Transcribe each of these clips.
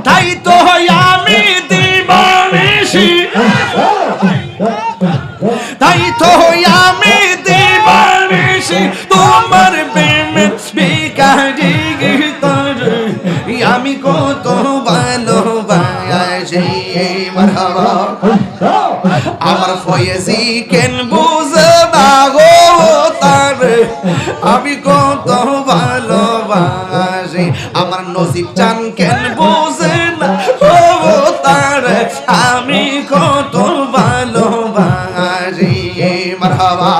তাই তো আমি দিবানিশি, তাই তো আমি দিবানিশি তোমার প্রেমে ভিখারি তোরে আমি কত ভালোবাসি। মারহাবা আমার ফয়েজি কেন বুঝে না গো তারে আমি কত ভালোবাসি। আমার নসিব চান কেন বুঝে না গো তারে আমি কত ভালোবাসি। মারহাবা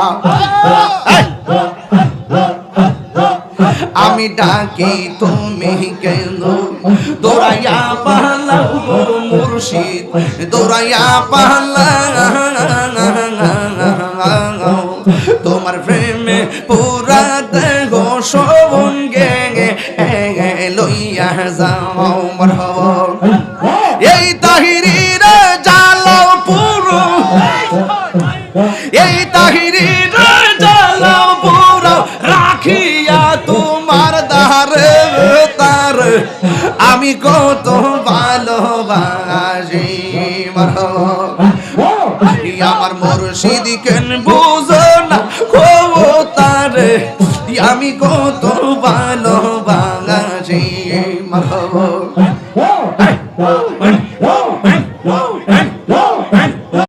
আমি ডাকি তুমি কেন দৌড়াইয়া পালাও গো মুর্শিদ, দৌড়াইয়া পালাও তোমার প্রেমে পুরা দেহ সঙ্গে লইয়া যাও। মারহাবা এই তাহিরির জ্বালাও পুরো, এই তাহিরির জ্বালাও পুরো রাখিয়া তোমার দারে তার আমি কত ভালোবাসি। আমার মুর্শিদ কেন বুঝো না গো তারে আমি কত ভালোবাসি। মারহাবা